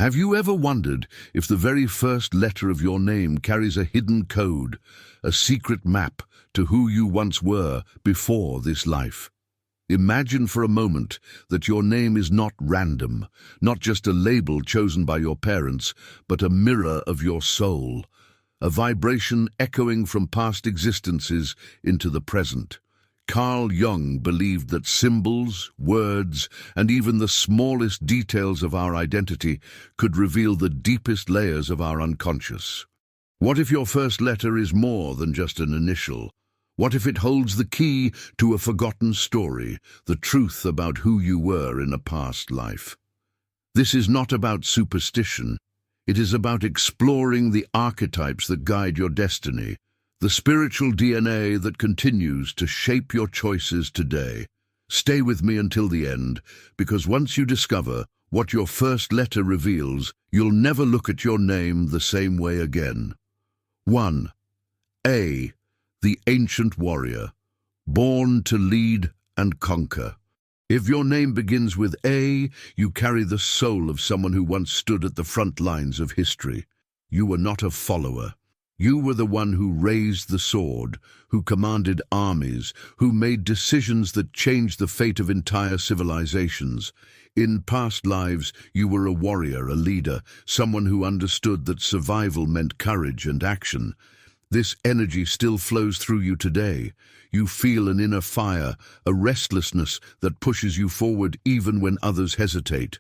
Have you ever wondered if the very first letter of your name carries a hidden code, a secret map to who you once were before this life? Imagine for a moment that your name is not random, not just a label chosen by your parents, but a mirror of your soul, a vibration echoing from past existences into the present. Carl Jung believed that symbols, words, and even the smallest details of our identity could reveal the deepest layers of our unconscious. What if your first letter is more than just an initial? What if it holds the key to a forgotten story, the truth about who you were in a past life? This is not about superstition. It is about exploring the archetypes that guide your destiny, the spiritual DNA that continues to shape your choices today. Stay with me until the end, because once you discover what your first letter reveals, you'll never look at your name the same way again. 1. A. The ancient warrior, born to lead and conquer. If your name begins with A, you carry the soul of someone who once stood at the front lines of history. You were not a follower. You were the one who raised the sword, who commanded armies, who made decisions that changed the fate of entire civilizations. In past lives, you were a warrior, a leader, someone who understood that survival meant courage and action. This energy still flows through you today. You feel an inner fire, a restlessness that pushes you forward even when others hesitate.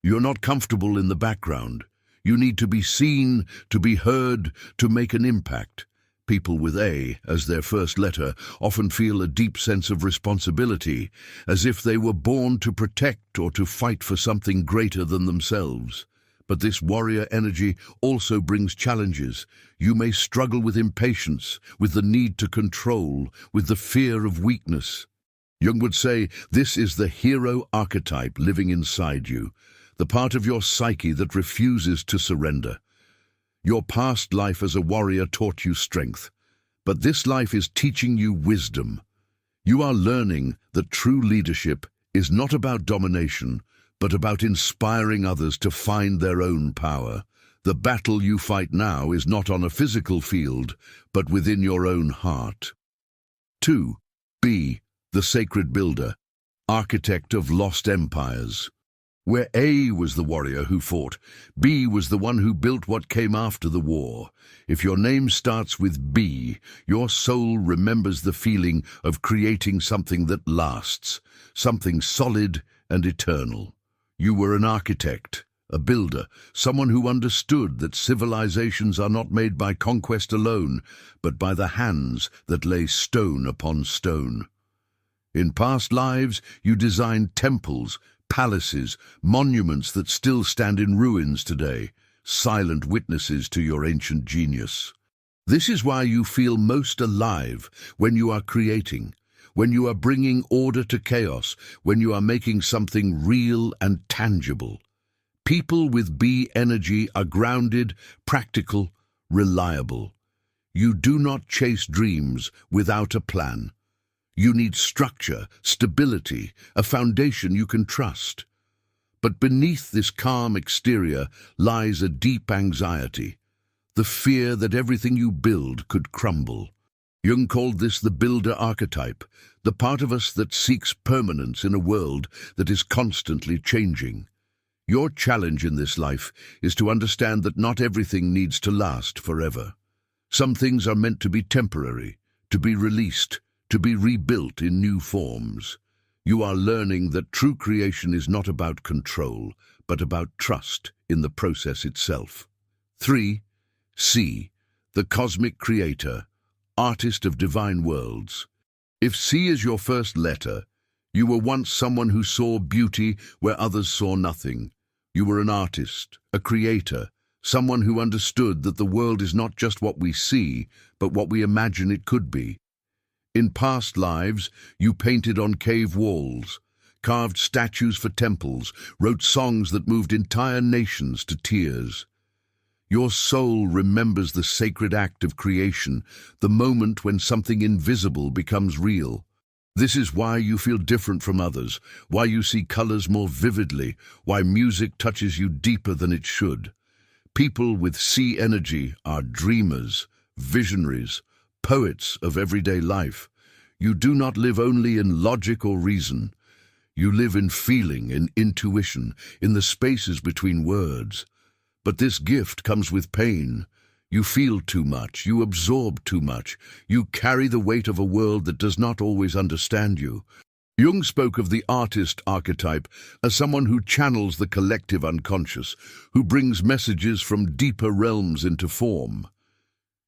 You're not comfortable in the background. You need to be seen, to be heard, to make an impact. People with A as their first letter often feel a deep sense of responsibility, as if they were born to protect or to fight for something greater than themselves. But this warrior energy also brings challenges. You may struggle with impatience, with the need to control, with the fear of weakness. Jung would say this is the hero archetype living inside you, the part of your psyche that refuses to surrender. Your past life as a warrior taught you strength, but this life is teaching you wisdom. You are learning that true leadership is not about domination, but about inspiring others to find their own power. The battle you fight now is not on a physical field, but within your own heart. 2. B. The sacred builder, architect of lost empires. Where A was the warrior who fought, B was the one who built what came after the war. If your name starts with B, your soul remembers the feeling of creating something that lasts, something solid and eternal. You were an architect, a builder, someone who understood that civilizations are not made by conquest alone, but by the hands that lay stone upon stone. In past lives, you designed temples, palaces, monuments that still stand in ruins today, silent witnesses to your ancient genius. This is why you feel most alive when you are creating, when you are bringing order to chaos, when you are making something real and tangible. People with B energy are grounded, practical, reliable. You do not chase dreams without a plan. You need structure, stability, a foundation you can trust. But beneath this calm exterior lies a deep anxiety, the fear that everything you build could crumble. Jung called this the builder archetype, the part of us that seeks permanence in a world that is constantly changing. Your challenge in this life is to understand that not everything needs to last forever. Some things are meant to be temporary, to be released, to be rebuilt in new forms. You are learning that true creation is not about control, but about trust in the process itself. 3. C. The cosmic creator, artist of divine worlds. If C is your first letter, you were once someone who saw beauty where others saw nothing. You were an artist, a creator, someone who understood that the world is not just what we see, but what we imagine it could be. In past lives, you painted on cave walls, carved statues for temples, wrote songs that moved entire nations to tears. Your soul remembers the sacred act of creation, the moment when something invisible becomes real. This is why you feel different from others, why you see colors more vividly, why music touches you deeper than it should. People with C energy are dreamers, visionaries, poets of everyday life. You do not live only in logic or reason. You live in feeling, in intuition, in the spaces between words. But this gift comes with pain. You feel too much, you absorb too much, you carry the weight of a world that does not always understand you. Jung spoke of the artist archetype as someone who channels the collective unconscious, who brings messages from deeper realms into form.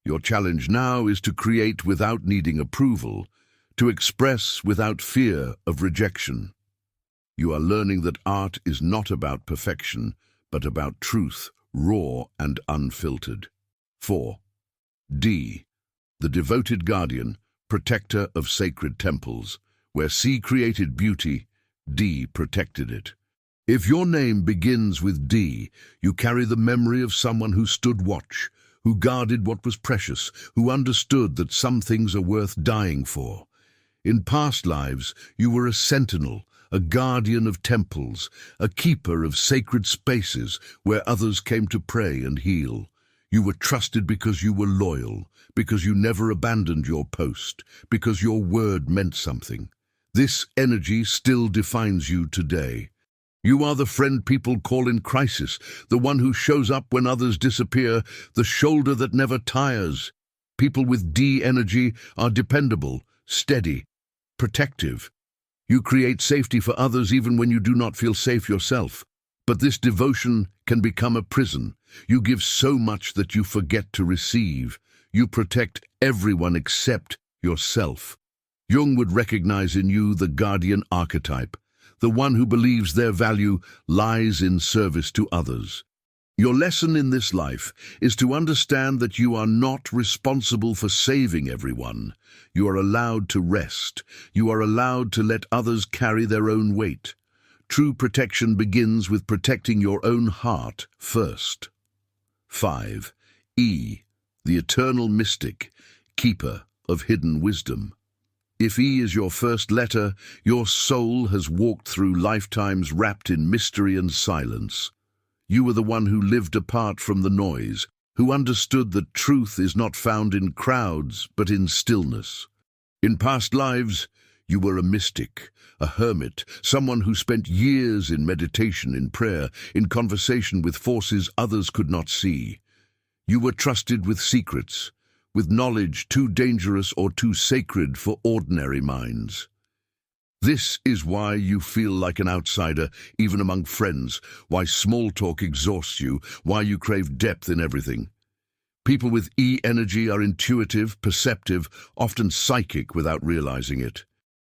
Your challenge now is to create without needing approval, to express without fear of rejection. You are learning that art is not about perfection, but about truth, raw and unfiltered. 4. D. The devoted guardian, protector of sacred temples. Where C created beauty, D protected it. If your name begins with D, you carry the memory of someone who stood watch, who guarded what was precious, who understood that some things are worth dying for. In past lives, you were a sentinel, a guardian of temples, a keeper of sacred spaces where others came to pray and heal. You were trusted because you were loyal, because you never abandoned your post, because your word meant something. This energy still defines you today. You are the friend people call in crisis, the one who shows up when others disappear, the shoulder that never tires. People with D energy are dependable, steady, protective. You create safety for others even when you do not feel safe yourself. But this devotion can become a prison. You give so much that you forget to receive. You protect everyone except yourself. Jung would recognize in you the guardian archetype, the one who believes their value lies in service to others. Your lesson in this life is to understand that you are not responsible for saving everyone. You are allowed to rest. You are allowed to let others carry their own weight. True protection begins with protecting your own heart first. 5. E. The eternal mystic, keeper of hidden wisdom. If E is your first letter, your soul has walked through lifetimes wrapped in mystery and silence. You were the one who lived apart from the noise, who understood that truth is not found in crowds, but in stillness. In past lives, you were a mystic, a hermit, someone who spent years in meditation, in prayer, in conversation with forces others could not see. You were trusted with secrets, with knowledge too dangerous or too sacred for ordinary minds. This is why you feel like an outsider, even among friends, why small talk exhausts you, why you crave depth in everything. People with E energy are intuitive, perceptive, often psychic without realizing it.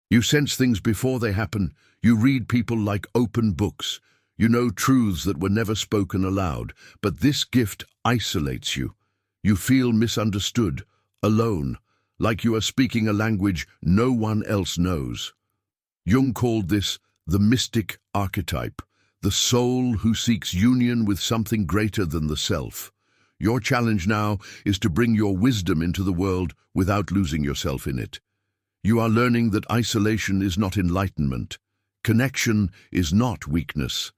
You sense things before they happen. You read people like open books. You know truths that were never spoken aloud, but this gift isolates you. You feel misunderstood, alone, like you are speaking a language no one else knows. Jung called this the mystic archetype, the soul who seeks union with something greater than the self. Your challenge now is to bring your wisdom into the world without losing yourself in it. You are learning that isolation is not enlightenment. Connection is not weakness.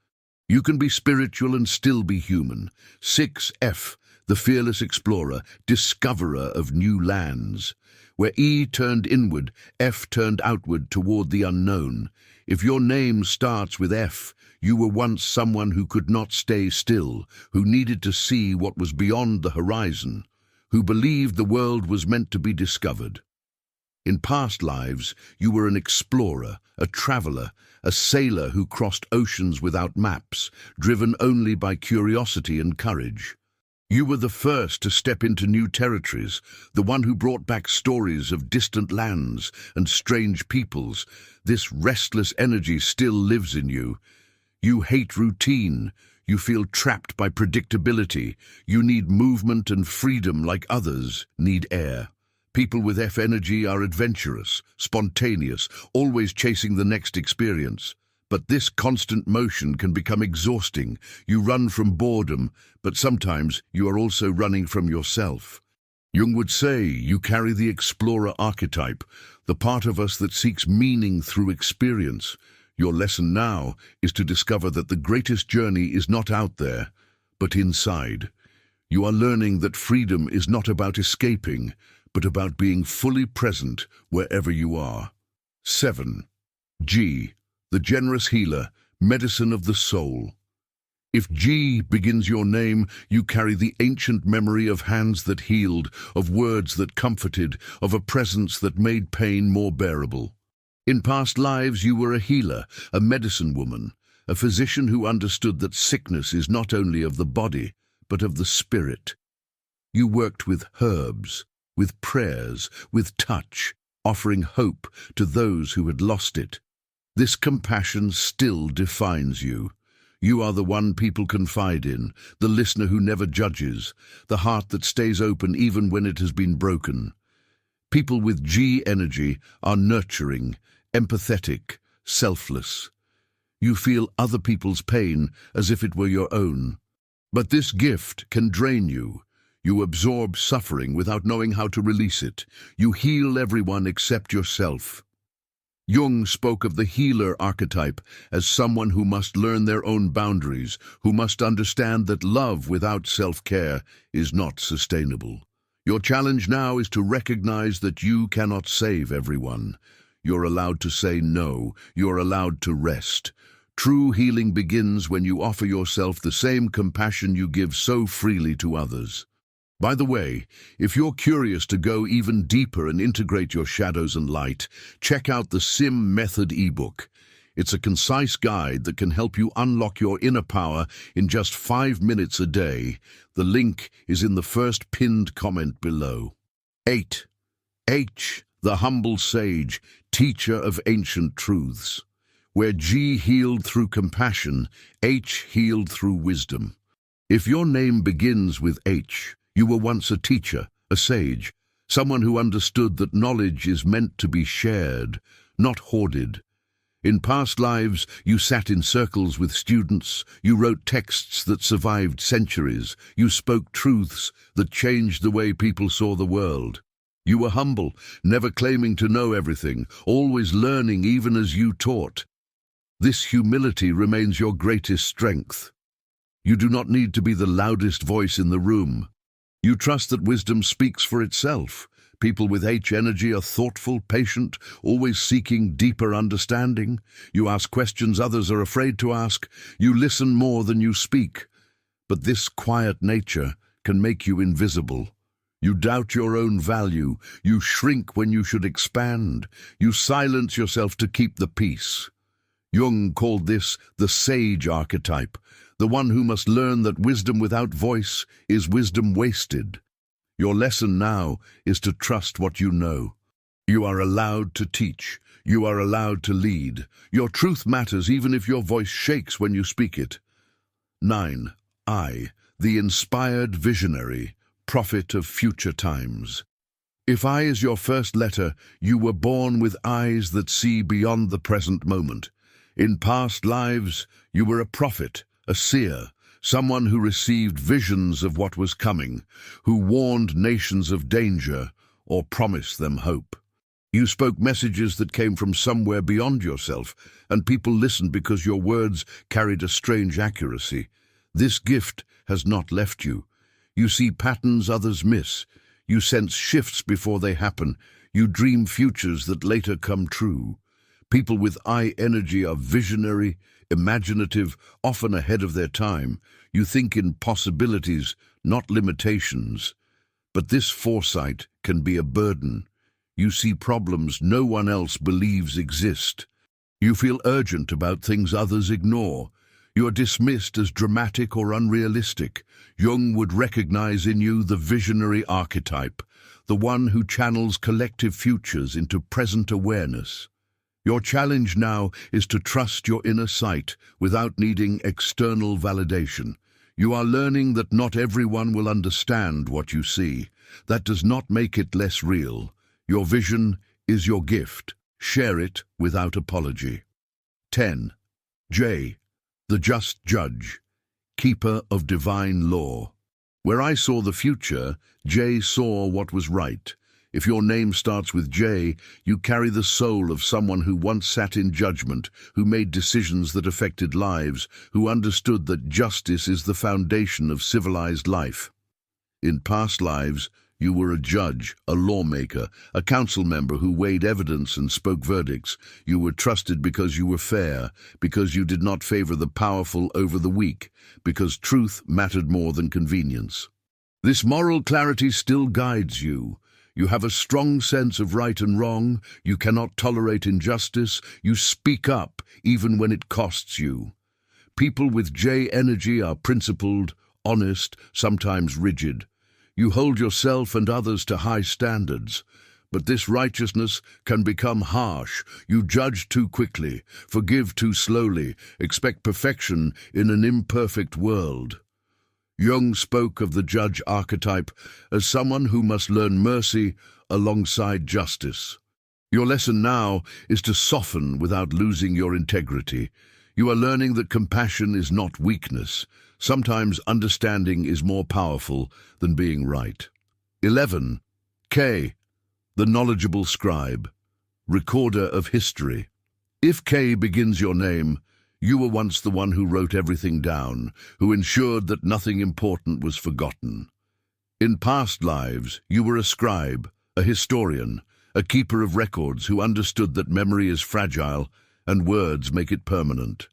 You can be spiritual and still be human. 6F, the fearless explorer, discoverer of new lands. Where E turned inward, F turned outward toward the unknown. If your name starts with F, you were once someone who could not stay still, who needed to see what was beyond the horizon, who believed the world was meant to be discovered. In past lives, you were an explorer, a traveler, a sailor who crossed oceans without maps, driven only by curiosity and courage. You were the first to step into new territories, the one who brought back stories of distant lands and strange peoples. This restless energy still lives in you. You hate routine. You feel trapped by predictability. You need movement and freedom like others need air. People with F energy are adventurous, spontaneous, always chasing the next experience. But this constant motion can become exhausting. You run from boredom, but sometimes you are also running from yourself. Jung would say you carry the explorer archetype, the part of us that seeks meaning through experience. Your lesson now is to discover that the greatest journey is not out there, but inside. You are learning that freedom is not about escaping, but about being fully present wherever you are. 7. G. The generous healer, medicine of the soul. If G begins your name, you carry the ancient memory of hands that healed, of words that comforted, of a presence that made pain more bearable. In past lives you were a healer, a medicine woman, a physician who understood that sickness is not only of the body, but of the spirit. You worked with herbs, with prayers, with touch, offering hope to those who had lost it. This compassion still defines you. You are the one people confide in, the listener who never judges, the heart that stays open even when it has been broken. People with G energy are nurturing, empathetic, selfless. You feel other people's pain as if it were your own. But this gift can drain you. You absorb suffering without knowing how to release it. You heal everyone except yourself. Jung spoke of the healer archetype as someone who must learn their own boundaries, who must understand that love without self-care is not sustainable. Your challenge now is to recognize that you cannot save everyone. You're allowed to say no. You're allowed to rest. True healing begins when you offer yourself the same compassion you give so freely to others. By the way, if you're curious to go even deeper and integrate your shadows and light, check out the Sim Method ebook. It's a concise guide that can help you unlock your inner power in just 5 minutes a day. The link is in the first pinned comment below. 8. H, the humble sage, teacher of ancient truths. Where G healed through compassion, H healed through wisdom. If your name begins with H, you were once a teacher, a sage, someone who understood that knowledge is meant to be shared, not hoarded. In past lives, you sat in circles with students, you wrote texts that survived centuries, you spoke truths that changed the way people saw the world. You were humble, never claiming to know everything, always learning even as you taught. This humility remains your greatest strength. You do not need to be the loudest voice in the room. You trust that wisdom speaks for itself. People with H energy are thoughtful, patient, always seeking deeper understanding. You ask questions others are afraid to ask. You listen more than you speak. But this quiet nature can make you invisible. You doubt your own value. You shrink when you should expand. You silence yourself to keep the peace. Jung called this the sage archetype, the one who must learn that wisdom without voice is wisdom wasted. Your lesson now is to trust what you know. You are allowed to teach. You are allowed to lead. Your truth matters even if your voice shakes when you speak it. 9. I, the inspired visionary, prophet of future times. If I is your first letter, you were born with eyes that see beyond the present moment. In past lives, you were a prophet, a seer, someone who received visions of what was coming, who warned nations of danger or promised them hope. You spoke messages that came from somewhere beyond yourself, and people listened because your words carried a strange accuracy. This gift has not left you. You see patterns others miss. You sense shifts before they happen. You dream futures that later come true. People with I energy are visionary, imaginative, often ahead of their time. You think in possibilities, not limitations. But this foresight can be a burden. You see problems no one else believes exist. You feel urgent about things others ignore. You are dismissed as dramatic or unrealistic. Jung would recognize in you the visionary archetype, the one who channels collective futures into present awareness. Your challenge now is to trust your inner sight without needing external validation. You are learning that not everyone will understand what you see. That does not make it less real. Your vision is your gift. Share it without apology. 10. J, the just judge, keeper of divine law. Where I saw the future, J saw what was right. If your name starts with J, you carry the soul of someone who once sat in judgment, who made decisions that affected lives, who understood that justice is the foundation of civilized life. In past lives, you were a judge, a lawmaker, a council member who weighed evidence and spoke verdicts. You were trusted because you were fair, because you did not favor the powerful over the weak, because truth mattered more than convenience. This moral clarity still guides you. You have a strong sense of right and wrong. You cannot tolerate injustice. You speak up, even when it costs you. People with J energy are principled, honest, sometimes rigid. You hold yourself and others to high standards. But this righteousness can become harsh. You judge too quickly, forgive too slowly, expect perfection in an imperfect world. Jung spoke of the judge archetype as someone who must learn mercy alongside justice. Your lesson now is to soften without losing your integrity. You are learning that compassion is not weakness. Sometimes understanding is more powerful than being right. 11. K, the knowledgeable scribe, recorder of history. If K begins your name, you were once the one who wrote everything down, who ensured that nothing important was forgotten. In past lives, you were a scribe, a historian, a keeper of records who understood that memory is fragile and words make it permanent.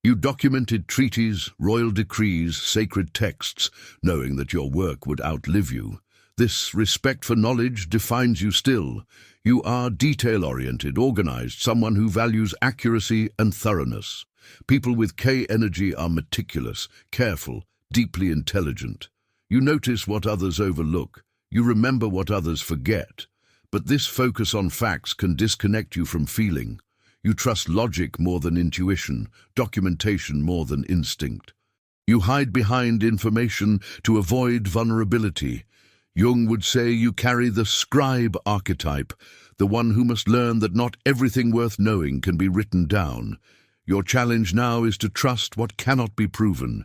You documented treaties, royal decrees, sacred texts, knowing that your work would outlive you. This respect for knowledge defines you still. You are detail-oriented, organized, someone who values accuracy and thoroughness. People with K energy are meticulous, careful, deeply intelligent. You notice what others overlook. You remember what others forget. But this focus on facts can disconnect you from feeling. You trust logic more than intuition, documentation more than instinct. You hide behind information to avoid vulnerability. Jung would say you carry the scribe archetype, the one who must learn that not everything worth knowing can be written down. Your challenge now is to trust what cannot be proven.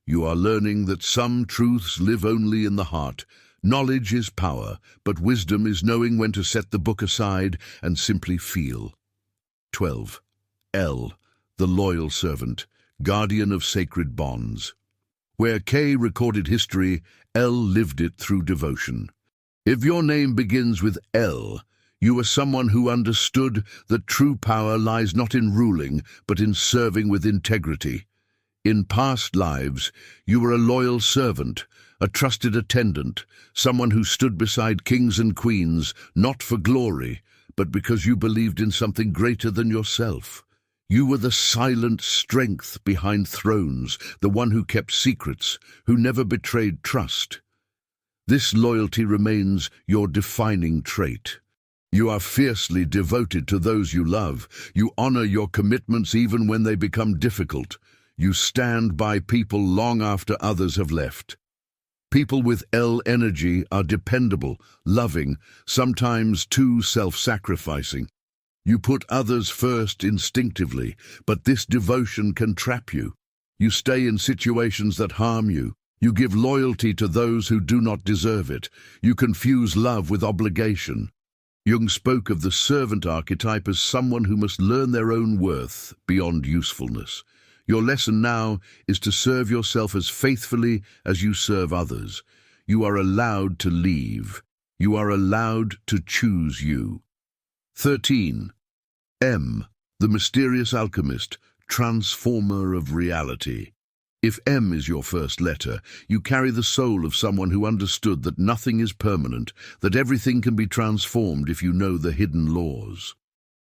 You are learning that some truths live only in the heart. Knowledge is power, but wisdom is knowing when to set the book aside and simply feel. 12. L, the loyal servant, guardian of sacred bonds. Where K recorded history, L lived it through devotion. If your name begins with L, you are someone who understood that true power lies not in ruling, but in serving with integrity. In past lives, you were a loyal servant, a trusted attendant, someone who stood beside kings and queens, not for glory, but because you believed in something greater than yourself. You were the silent strength behind thrones, the one who kept secrets, who never betrayed trust. This loyalty remains your defining trait. You are fiercely devoted to those you love. You honor your commitments even when they become difficult. You stand by people long after others have left. People with L energy are dependable, loving, sometimes too self-sacrificing. You put others first instinctively, but this devotion can trap you. You stay in situations that harm you. You give loyalty to those who do not deserve it. You confuse love with obligation. Jung spoke of the servant archetype as someone who must learn their own worth beyond usefulness. Your lesson now is to serve yourself as faithfully as you serve others. You are allowed to leave. You are allowed to choose you. 13. M, the mysterious alchemist, transformer of reality. If M is your first letter, you carry the soul of someone who understood that nothing is permanent, that everything can be transformed if you know the hidden laws.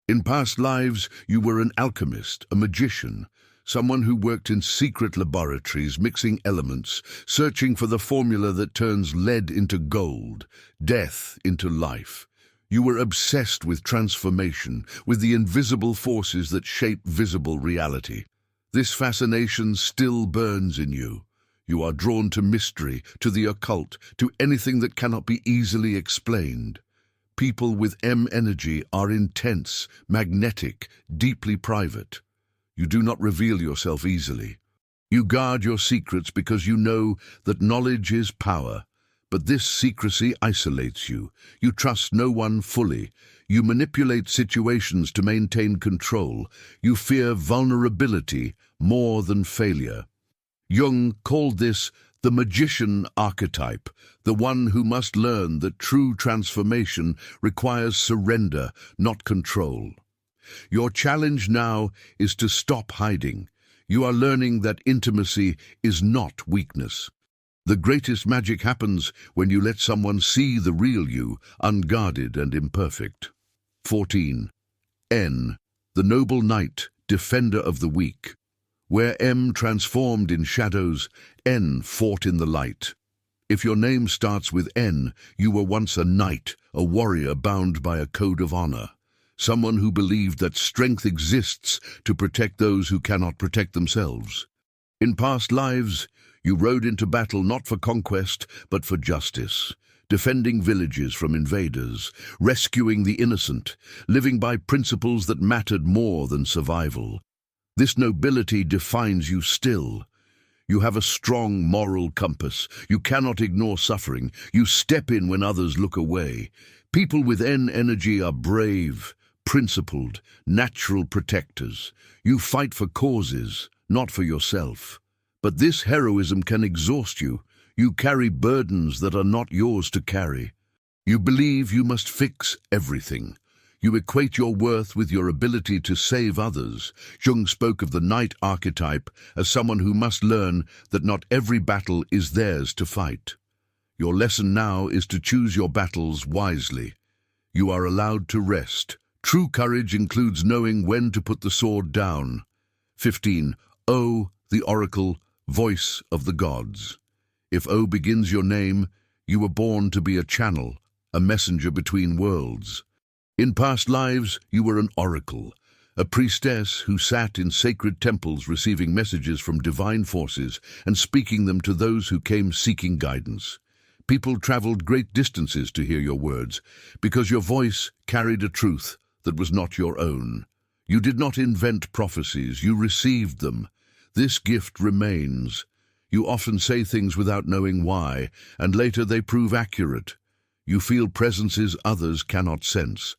In past lives, you were an alchemist, a magician, someone who worked in secret laboratories, mixing elements, searching for the formula that turns lead into gold, death into life. You were obsessed with transformation, with the invisible forces that shape visible reality. This fascination still burns in you. You are drawn to mystery, to the occult, to anything that cannot be easily explained. People with M energy are intense, magnetic, deeply private. You do not reveal yourself easily. You guard your secrets because you know that knowledge is power. But this secrecy isolates you. You trust no one fully. You manipulate situations to maintain control. You fear vulnerability more than failure. Jung called this the magician archetype, the one who must learn that true transformation requires surrender, not control. Your challenge now is to stop hiding. You are learning that intimacy is not weakness. The greatest magic happens when you let someone see the real you, unguarded and imperfect. 14. N, the noble knight, defender of the weak. Where M transformed in shadows, N fought in the light. If your name starts with N, you were once a knight, a warrior bound by a code of honor. Someone who believed that strength exists to protect those who cannot protect themselves. In past lives, you rode into battle not for conquest, but for justice, defending villages from invaders, rescuing the innocent, living by principles that mattered more than survival. This nobility defines you still. You have a strong moral compass. You cannot ignore suffering. You step in when others look away. People with N energy are brave, principled, natural protectors. You fight for causes, not for yourself. But this heroism can exhaust you. You carry burdens that are not yours to carry. You believe you must fix everything. You equate your worth with your ability to save others. Jung spoke of the knight archetype as someone who must learn that not every battle is theirs to fight. Your lesson now is to choose your battles wisely. You are allowed to rest. True courage includes knowing when to put the sword down. 15. O, the oracle, voice of the gods. If O begins your name, you were born to be a channel, a messenger between worlds. In past lives, you were an oracle, a priestess who sat in sacred temples receiving messages from divine forces and speaking them to those who came seeking guidance. People traveled great distances to hear your words because your voice carried a truth that was not your own. You did not invent prophecies, you received them. This gift remains. You often say things without knowing why, and later they prove accurate. You feel presences others cannot sense.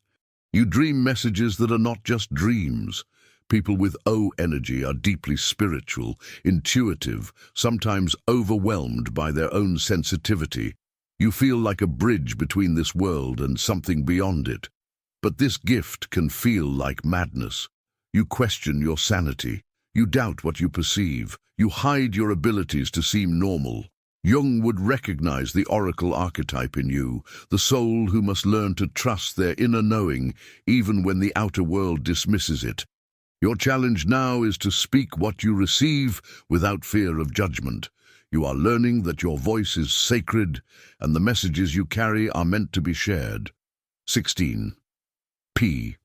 You dream messages that are not just dreams. People with O energy are deeply spiritual, intuitive, sometimes overwhelmed by their own sensitivity. You feel like a bridge between this world and something beyond it. But this gift can feel like madness. You question your sanity. You doubt what you perceive. You hide your abilities to seem normal. Jung would recognize the oracle archetype in you, the soul who must learn to trust their inner knowing even when the outer world dismisses it. Your challenge now is to speak what you receive without fear of judgment. You are learning that your voice is sacred and the messages you carry are meant to be shared. 16. P,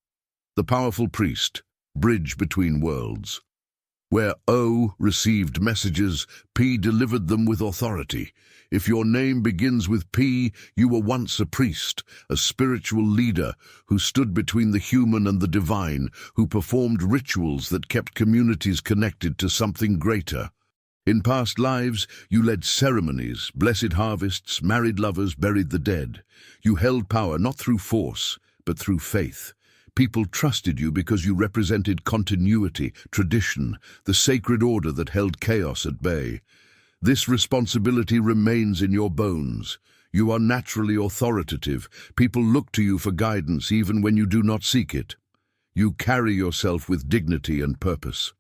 the powerful priest, bridge between worlds. Where O received messages, P delivered them with authority. If your name begins with P, you were once a priest, a spiritual leader who stood between the human and the divine, who performed rituals that kept communities connected to something greater. In past lives, you led ceremonies, blessed harvests, married lovers, buried the dead. You held power not through force, but through faith. People trusted you because you represented continuity, tradition, the sacred order that held chaos at bay. This responsibility remains in your bones. You are naturally authoritative. People look to you for guidance even when you do not seek it. You carry yourself with dignity and purpose.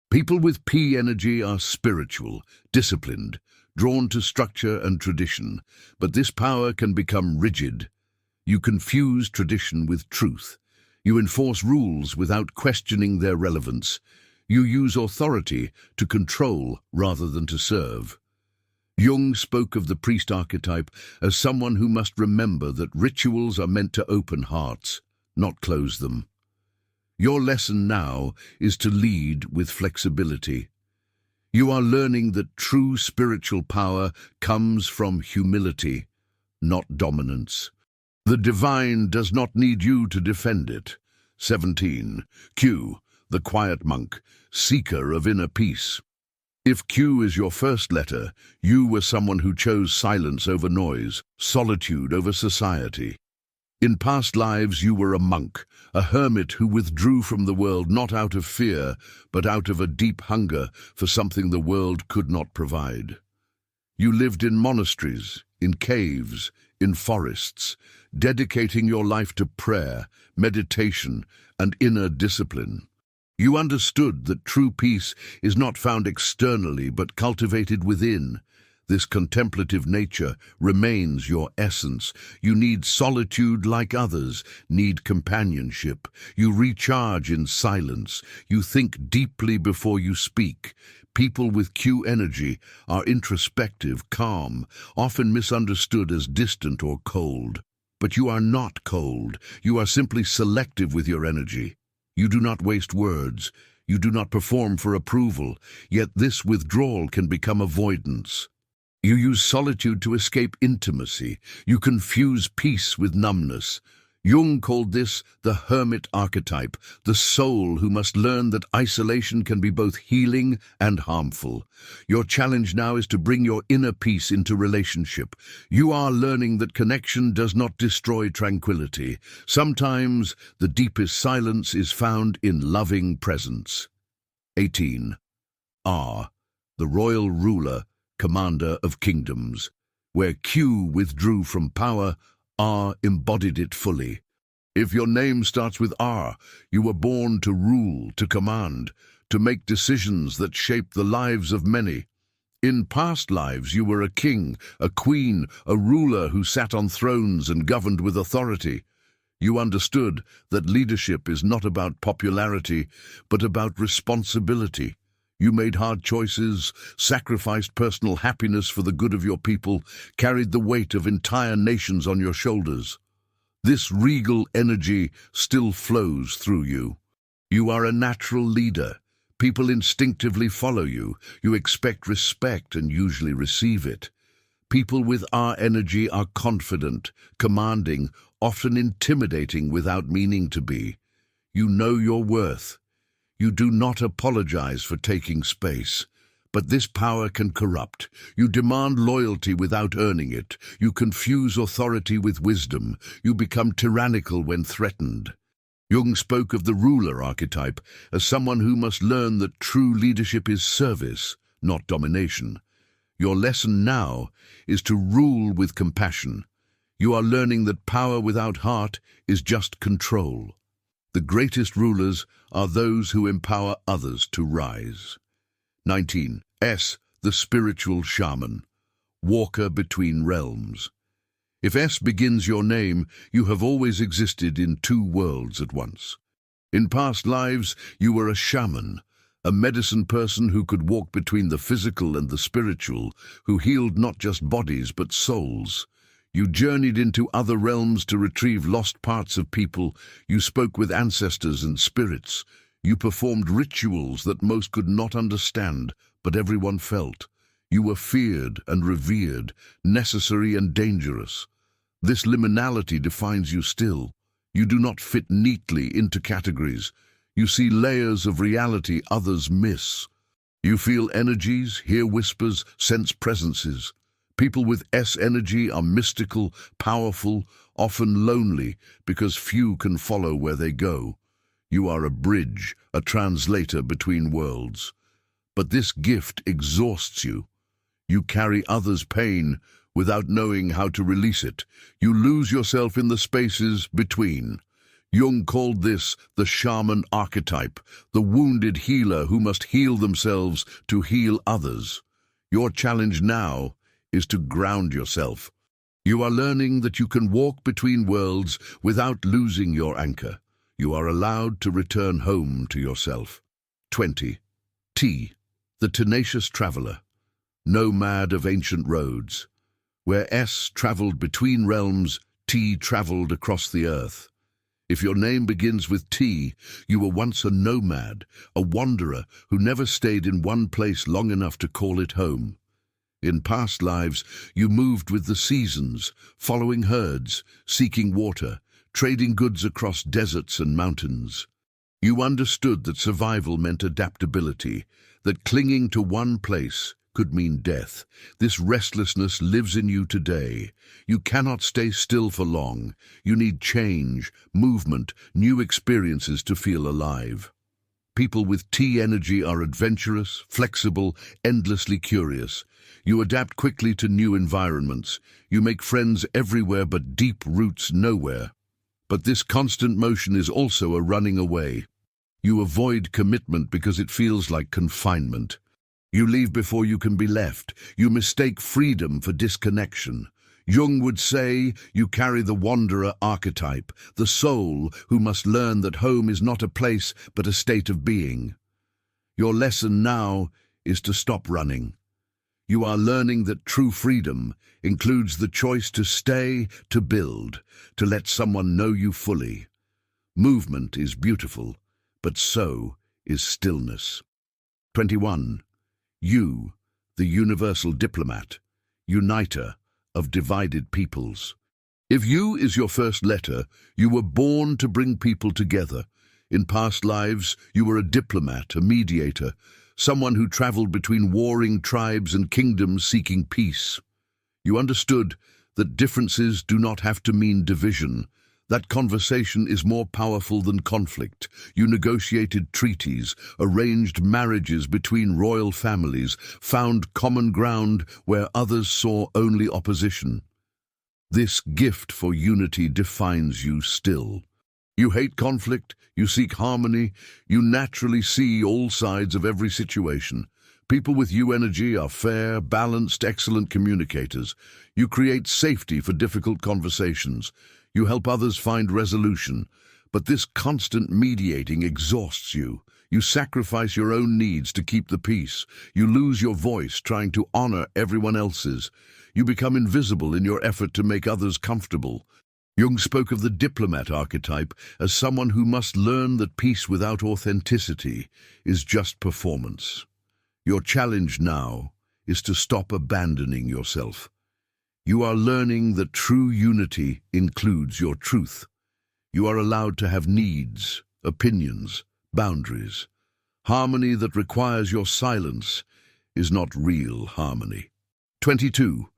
People with P energy are spiritual, disciplined, drawn to structure and tradition, but this power can become rigid. You confuse tradition with truth. You enforce rules without questioning their relevance. You use authority to control rather than to serve. Jung spoke of the priest archetype as someone who must remember that rituals are meant to open hearts, not close them. Your lesson now is to lead with flexibility. You are learning that true spiritual power comes from humility, not dominance. The divine does not need you to defend it. 17. Q, the quiet monk, seeker of inner peace. If Q is your first letter, you were someone who chose silence over noise, solitude over society. In past lives you were a monk, a hermit who withdrew from the world not out of fear, but out of a deep hunger for something the world could not provide. You lived in monasteries, in caves, in forests, dedicating your life to prayer, meditation, and inner discipline. You understood that true peace is not found externally but cultivated within. This contemplative nature remains your essence. You need solitude like others, need companionship. You recharge in silence. You think deeply before you speak. People with Q energy are introspective, calm, often misunderstood as distant or cold. But you are not cold. You are simply selective with your energy. You do not waste words. You do not perform for approval. Yet this withdrawal can become avoidance. You use solitude to escape intimacy. You confuse peace with numbness. Jung called this the hermit archetype, the soul who must learn that isolation can be both healing and harmful. Your challenge now is to bring your inner peace into relationship. You are learning that connection does not destroy tranquility. Sometimes the deepest silence is found in loving presence. 18. R, the royal ruler, commander of kingdoms. Where Q withdrew from power, R embodied it fully. If your name starts with R, you were born to rule, to command, to make decisions that shape the lives of many. In past lives, you were a king, a queen, a ruler who sat on thrones and governed with authority. You understood that leadership is not about popularity, but about responsibility. You made hard choices, sacrificed personal happiness for the good of your people, carried the weight of entire nations on your shoulders. This regal energy still flows through you. You are a natural leader. People instinctively follow you. You expect respect and usually receive it. People with our energy are confident, commanding, often intimidating without meaning to be. You know your worth. You do not apologize for taking space. But this power can corrupt. You demand loyalty without earning it. You confuse authority with wisdom. You become tyrannical when threatened. Jung spoke of the ruler archetype as someone who must learn that true leadership is service, not domination. Your lesson now is to rule with compassion. You are learning that power without heart is just control. The greatest rulers are those who empower others to rise. 19. S, the spiritual shaman, walker between realms. If S begins your name, you have always existed in two worlds at once. In past lives, you were a shaman, a medicine person who could walk between the physical and the spiritual, who healed not just bodies but souls. You journeyed into other realms to retrieve lost parts of people. You spoke with ancestors and spirits. You performed rituals that most could not understand, but everyone felt. You were feared and revered, necessary and dangerous. This liminality defines you still. You do not fit neatly into categories. You see layers of reality others miss. You feel energies, hear whispers, sense presences. People with S energy are mystical, powerful, often lonely, because few can follow where they go. You are a bridge, a translator between worlds. But this gift exhausts you. You carry others' pain without knowing how to release it. You lose yourself in the spaces between. Jung called this the shaman archetype, the wounded healer who must heal themselves to heal others. Your challenge now is to ground yourself. You are learning that you can walk between worlds without losing your anchor. You are allowed to return home to yourself. 20. T, the tenacious traveler, nomad of ancient roads. Where S traveled between realms, T traveled across the earth. If your name begins with T, you were once a nomad, a wanderer who never stayed in one place long enough to call it home. In past lives, you moved with the seasons, following herds, seeking water, trading goods across deserts and mountains. You understood that survival meant adaptability, that clinging to one place could mean death. This restlessness lives in you today. You cannot stay still for long. You need change, movement, new experiences to feel alive. People with T energy are adventurous, flexible, endlessly curious. You adapt quickly to new environments. You make friends everywhere but deep roots nowhere. But this constant motion is also a running away. You avoid commitment because it feels like confinement. You leave before you can be left. You mistake freedom for disconnection. Jung would say you carry the wanderer archetype, the soul who must learn that home is not a place but a state of being. Your lesson now is to stop running. You are learning that true freedom includes the choice to stay, to build, to let someone know you fully. Movement is beautiful, but so is stillness. 21. You, the universal diplomat, uniter of divided peoples. If you is your first letter, you were born to bring people together. In past lives, you were a diplomat, a mediator, someone who traveled between warring tribes and kingdoms seeking peace. You understood that differences do not have to mean division. That conversation is more powerful than conflict. You negotiated treaties, arranged marriages between royal families, found common ground where others saw only opposition. This gift for unity defines you still. You hate conflict, you seek harmony, you naturally see all sides of every situation. People with U energy are fair, balanced, excellent communicators. You create safety for difficult conversations. You help others find resolution. But this constant mediating exhausts you. You sacrifice your own needs to keep the peace. You lose your voice trying to honor everyone else's. You become invisible in your effort to make others comfortable. Jung spoke of the diplomat archetype as someone who must learn that peace without authenticity is just performance. Your challenge now is to stop abandoning yourself. You are learning that true unity includes your truth. You are allowed to have needs, opinions, boundaries. Harmony that requires your silence is not real harmony. 22.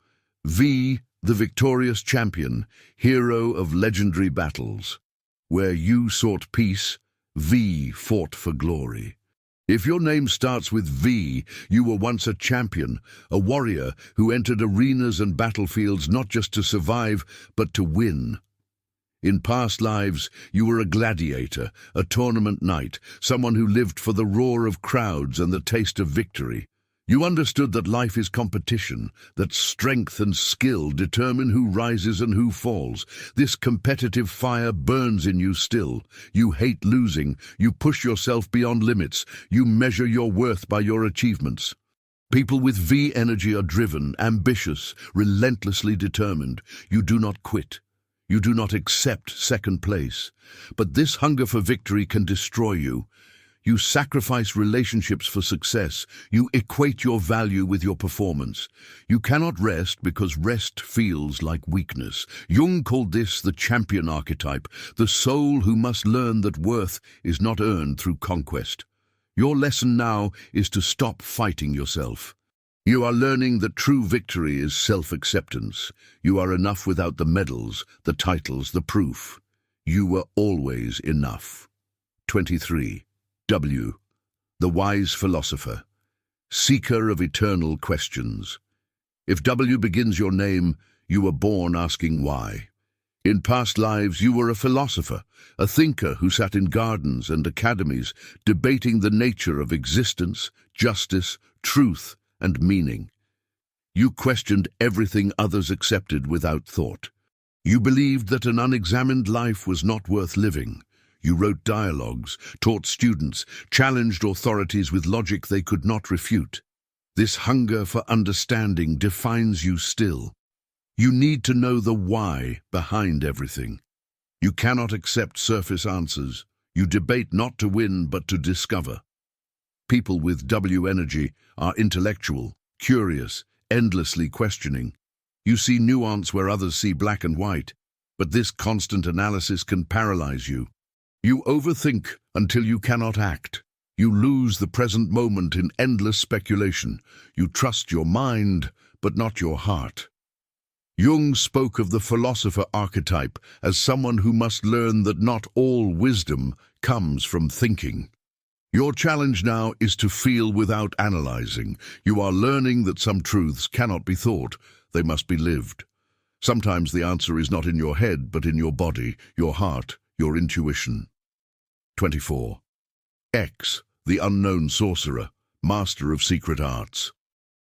V, the victorious champion, hero of legendary battles. Where you sought peace, V fought for glory. If your name starts with V, you were once a champion, a warrior who entered arenas and battlefields not just to survive, but to win. In past lives, you were a gladiator, a tournament knight, someone who lived for the roar of crowds and the taste of victory. You understood that life is competition, that strength and skill determine who rises and who falls. This competitive fire burns in you still. You hate losing. You push yourself beyond limits. You measure your worth by your achievements. People with V energy are driven, ambitious, relentlessly determined. You do not quit. You do not accept second place. But this hunger for victory can destroy you. You sacrifice relationships for success. You equate your value with your performance. You cannot rest because rest feels like weakness. Jung called this the champion archetype, the soul who must learn that worth is not earned through conquest. Your lesson now is to stop fighting yourself. You are learning that true victory is self-acceptance. You are enough without the medals, the titles, the proof. You were always enough. 23. W, the wise philosopher, seeker of eternal questions. If W begins your name, you were born asking why. In past lives, you were a philosopher, a thinker who sat in gardens and academies, debating the nature of existence, justice, truth, and meaning. You questioned everything others accepted without thought. You believed that an unexamined life was not worth living. You wrote dialogues, taught students, challenged authorities with logic they could not refute. This hunger for understanding defines you still. You need to know the why behind everything. You cannot accept surface answers. You debate not to win but to discover. People with W energy are intellectual, curious, endlessly questioning. You see nuance where others see black and white, but this constant analysis can paralyze you. You overthink until you cannot act. You lose the present moment in endless speculation. You trust your mind, but not your heart. Jung spoke of the philosopher archetype as someone who must learn that not all wisdom comes from thinking. Your challenge now is to feel without analyzing. You are learning that some truths cannot be thought, they must be lived. Sometimes the answer is not in your head, but in your body, your heart, your intuition. 24. X, the unknown sorcerer, master of secret arts.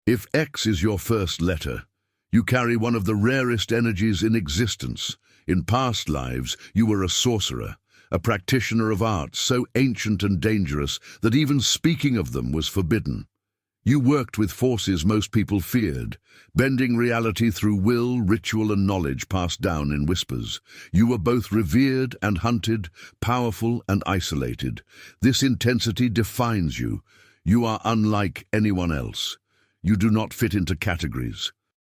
If X is your first letter, you carry one of the rarest energies in existence. In past lives, you were a sorcerer, a practitioner of arts so ancient and dangerous that even speaking of them was forbidden. You worked with forces most people feared, bending reality through will, ritual, and knowledge passed down in whispers. You were both revered and hunted, powerful and isolated. This intensity defines you. You are unlike anyone else. You do not fit into categories.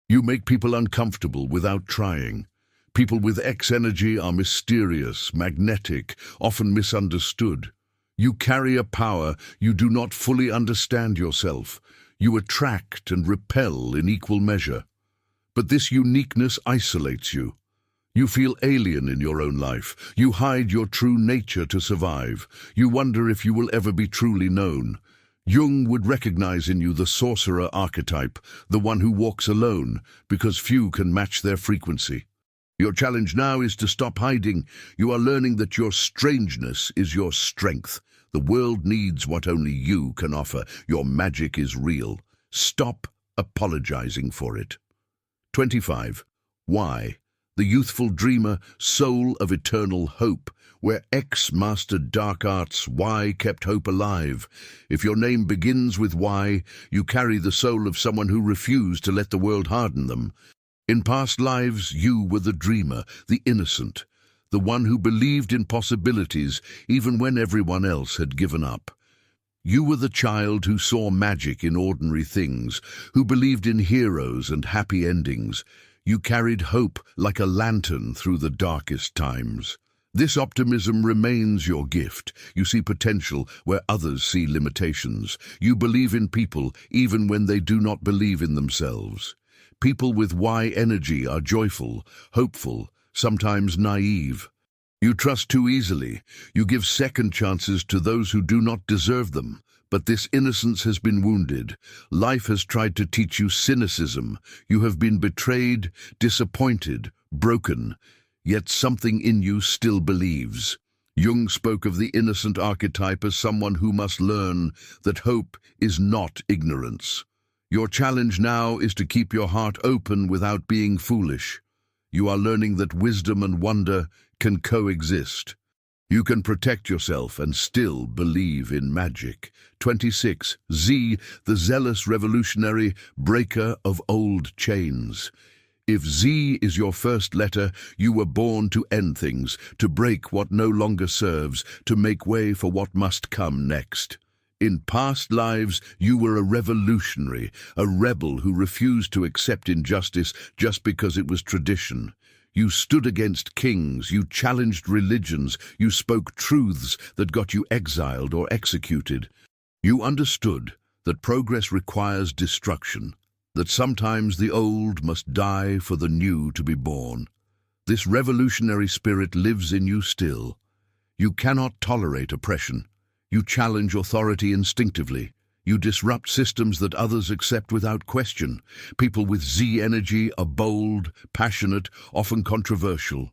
You make people uncomfortable without trying. People with X energy are mysterious, magnetic, often misunderstood. You carry a power you do not fully understand yourself. You attract and repel in equal measure. But this uniqueness isolates you. You feel alien in your own life. You hide your true nature to survive. You wonder if you will ever be truly known. Jung would recognize in you the sorcerer archetype, the one who walks alone, because few can match their frequency. Your challenge now is to stop hiding. You are learning that your strangeness is your strength. The world needs what only you can offer. Your magic is real. Stop apologizing for it. 25. Why? The youthful dreamer, soul of eternal hope. Where X mastered dark arts, Y kept hope alive. If your name begins with Y, you carry the soul of someone who refused to let the world harden them. In past lives, you were the dreamer, the innocent, the one who believed in possibilities even when everyone else had given up. You were the child who saw magic in ordinary things, who believed in heroes and happy endings. You carried hope like a lantern through the darkest times. This optimism remains your gift. You see potential where others see limitations. You believe in people even when they do not believe in themselves. People with Y energy are joyful, hopeful, sometimes naive. You trust too easily. You give second chances to those who do not deserve them. But this innocence has been wounded. Life has tried to teach you cynicism. You have been betrayed, disappointed, broken. Yet something in you still believes. Jung spoke of the innocent archetype as someone who must learn that hope is not ignorance. Your challenge now is to keep your heart open without being foolish. You are learning that wisdom and wonder can coexist. You can protect yourself and still believe in magic. 26. Z, the zealous revolutionary, breaker of old chains. If Z is your first letter, you were born to end things, to break what no longer serves, to make way for what must come next. In past lives, you were a revolutionary, a rebel who refused to accept injustice just because it was tradition. You stood against kings, you challenged religions, you spoke truths that got you exiled or executed. You understood that progress requires destruction, that sometimes the old must die for the new to be born. This revolutionary spirit lives in you still. You cannot tolerate oppression. You challenge authority instinctively. You disrupt systems that others accept without question. People with Z energy are bold, passionate, often controversial.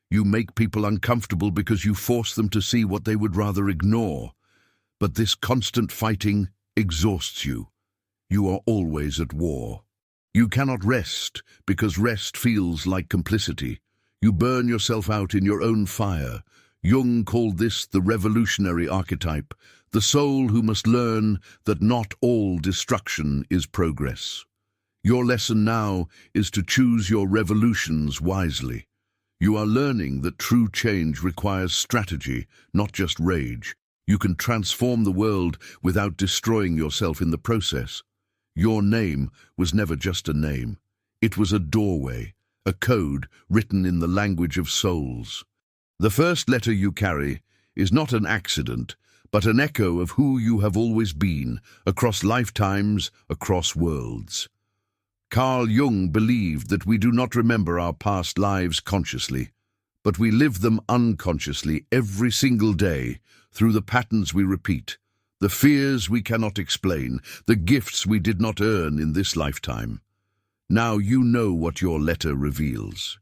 You make people uncomfortable because you force them to see what they would rather ignore. But this constant fighting exhausts you. You are always at war. You cannot rest because rest feels like complicity. You burn yourself out in your own fire. Jung called this the revolutionary archetype, the soul who must learn that not all destruction is progress. Your lesson now is to choose your revolutions wisely. You are learning that true change requires strategy, not just rage. You can transform the world without destroying yourself in the process. Your name was never just a name. It was a doorway, a code written in the language of souls. The first letter you carry is not an accident, but an echo of who you have always been, across lifetimes, across worlds. Carl Jung believed that we do not remember our past lives consciously, but we live them unconsciously every single day through the patterns we repeat, the fears we cannot explain, the gifts we did not earn in this lifetime. Now you know what your letter reveals.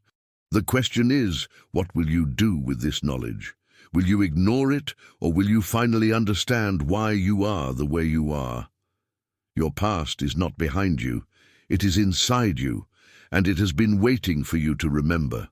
The question is, what will you do with this knowledge? Will you ignore it, or will you finally understand why you are the way you are? Your past is not behind you. It is inside you, and it has been waiting for you to remember.